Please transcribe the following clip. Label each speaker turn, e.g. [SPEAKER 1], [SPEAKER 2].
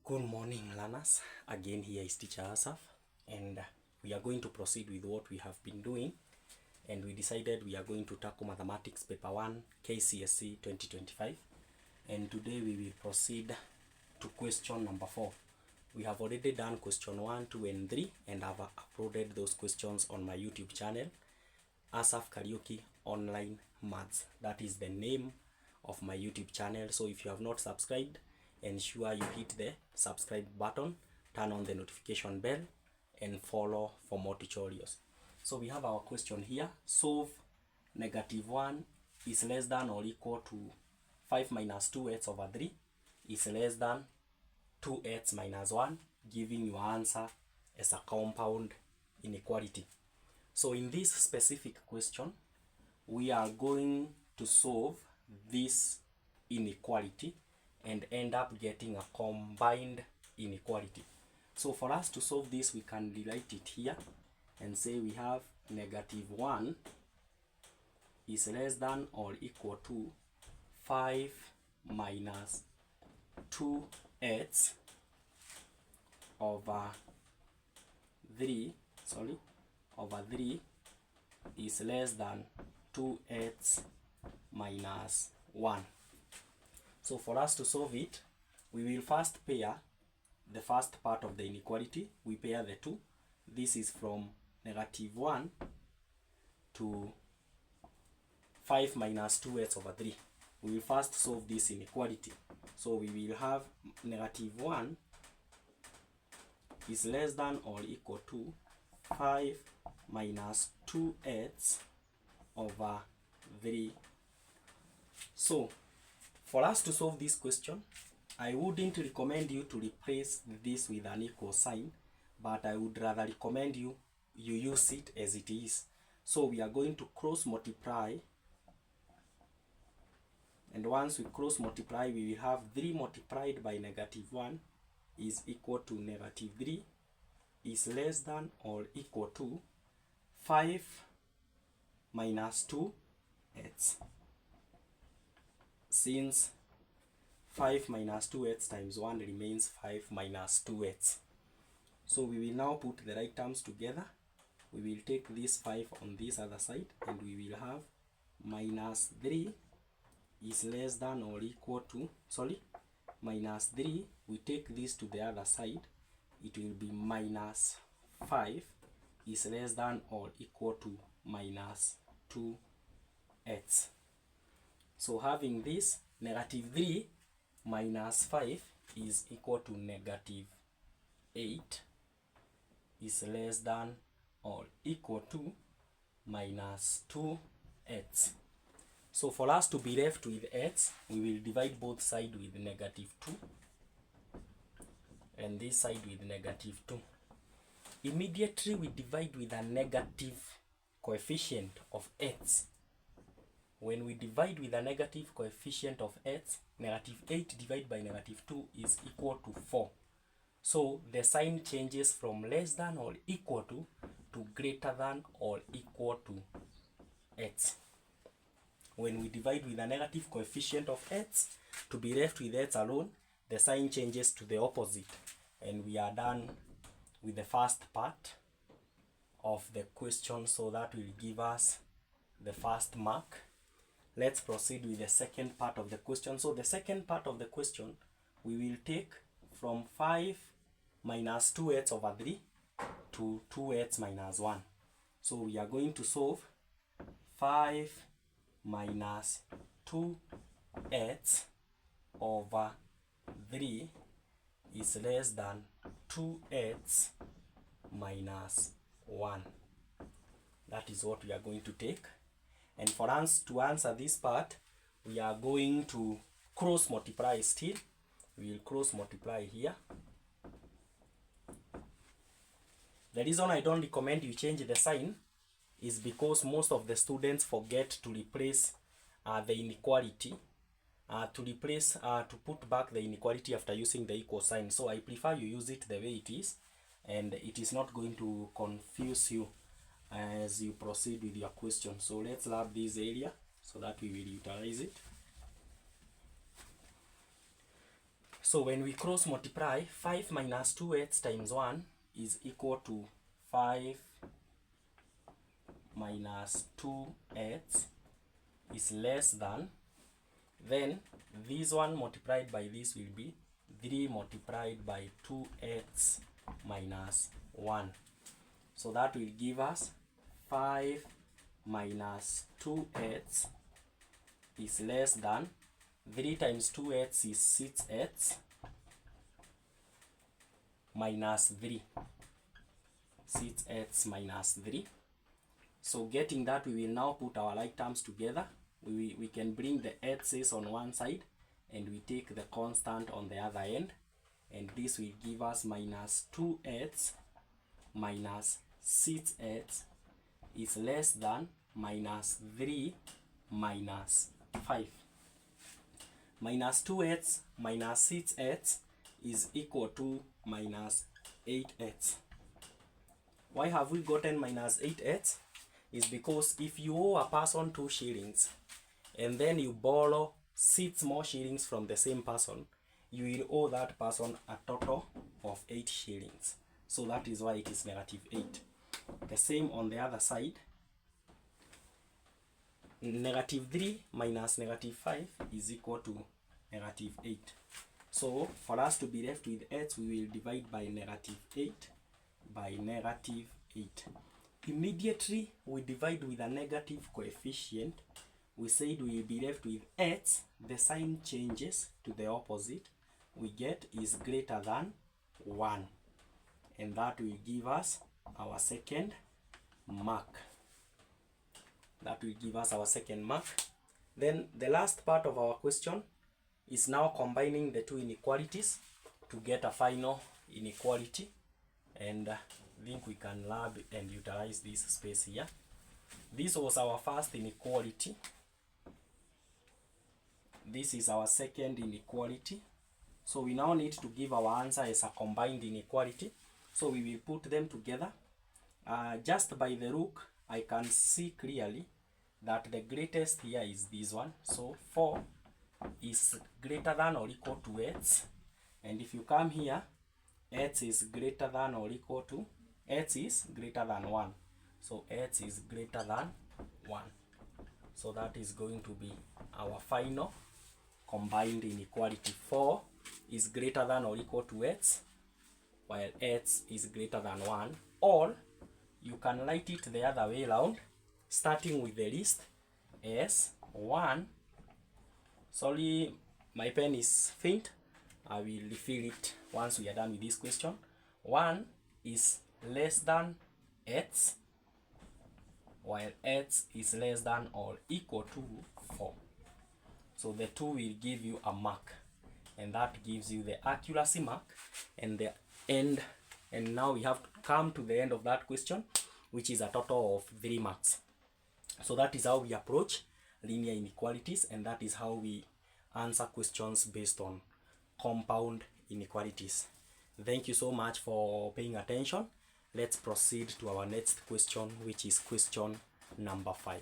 [SPEAKER 1] Good morning, learners. Again, here is Teacher Asaf, and we are going to proceed with what we have been doing. And we decided we are going to tackle Mathematics Paper 1, KCSE 2025. And today we will proceed to question number 4. We have already done question 1, 2, and 3, and I've uploaded those questions on my YouTube channel, Asaf Karaoke Online Maths. That is the name of my YouTube channel. So if you have not subscribed, ensure you hit the subscribe button, turn on the notification bell, and follow for more tutorials. So we have our question here. Solve -1 is less than or equal to 5 minus 2x over 3 is less than 2x minus 1, giving your answer as a compound inequality. So in this specific question, we are going to solve this inequality and end up getting a combined inequality. So for us to solve this, we can rewrite it here and say we have -1 is less than or equal to 5 minus 2x over 3 is less than 2x minus 1. So for us to solve it, we will first pair the first part of the inequality. We pair the two. This is from -1 to 5 minus 2x over 3. We will first solve this inequality. So we will have -1 is less than or equal to 5 minus 2x over 3. So for us to solve this question, I wouldn't recommend you to replace this with an equal sign, but I would rather recommend you use it as it is. So we are going to cross multiply, and once we cross multiply, we will have 3 multiplied by -1 is equal to -3 is less than or equal to 5 minus 2x. Since 5 minus 2x times 1 remains 5 minus 2x. So we will now put the right terms together. We will take this 5 on this other side, and we will have minus 3 is less than or equal to, minus 3, we take this to the other side, it will be minus 5 is less than or equal to minus 2x. So having this, -3 minus 5 is equal to -8 is less than or equal to minus 2x. So for us to be left with x, we will divide both sides with -2 and this side with -2. Immediately we divide with a negative coefficient of x. When we divide with a negative coefficient of x, -8 divided by -2 is equal to 4. So the sign changes from less than or equal to greater than or equal to x. When we divide with a negative coefficient of x, to be left with x alone, the sign changes to the opposite. And we are done with the first part of the question, so that will give us the first mark. Let's proceed with the second part of the question. So the second part of the question, we will take from 5 minus 2x over 3 to 2x minus 1. So we are going to solve 5 minus 2x over 3 is less than 2x minus 1. That is what we are going to take. And for us to answer this part, we are going to cross multiply still. We will cross multiply here. The reason I don't recommend you change the sign is because most of the students forget to replace the inequality, to put back the inequality after using the equal sign. So I prefer you use it the way it is, and it is not going to confuse you as you proceed with your question. So let's lab this area so that we will utilize it. So when we cross multiply, 5 minus 2x times 1 is equal to 5 minus 2x is less than, then this one multiplied by this will be 3 multiplied by 2x minus 1. So that will give us 5 minus 2x is less than 3 times 2x is 6x minus 3. 6x minus 3. So getting that, we will now put our like terms together. We can bring the x's on one side and we take the constant on the other end, and this will give us minus 2x minus 6x is less than minus 3 minus 5. Minus 2x minus 6x is equal to minus 8x. Why have we gotten minus 8x? Is because if you owe a person 2 shillings and then you borrow 6 more shillings from the same person, you will owe that person a total of 8 shillings. So that is why it is negative 8. The same on the other side. Negative 3 minus negative 5 is equal to negative 8. So for us to be left with x, we will divide by negative 8 by negative 8. Immediately we divide with a negative coefficient, we said we will be left with x, the sign changes to the opposite, we get is greater than 1, and that will give us our second mark. That will give us our second mark. Then the last part of our question is now combining the two inequalities to get a final inequality, and I think we can lab and utilize this space here. This was our first inequality. This is our second inequality. So we now need to give our answer as a combined inequality. So we will put them together. Just by the look, I can see clearly that the greatest here is this one. So 4 is greater than or equal to x. And if you come here, x is greater than or equal to, x is greater than 1. So x is greater than 1. So that is going to be our final combined inequality. 4 is greater than or equal to x, while x is greater than 1. Or you can write it the other way around, starting with the list as 1. Sorry, my pen is faint. I will refill it once we are done with this question. 1 is less than x, while x is less than or equal to 4. So the 2 will give you a mark, and that gives you the accuracy mark and the end. And now we have to come to the end of that question, which is a total of 3 marks. So that is how we approach linear inequalities, and that is how we answer questions based on compound inequalities. Thank you so much for paying attention. Let's proceed to our next question, which is question number 5.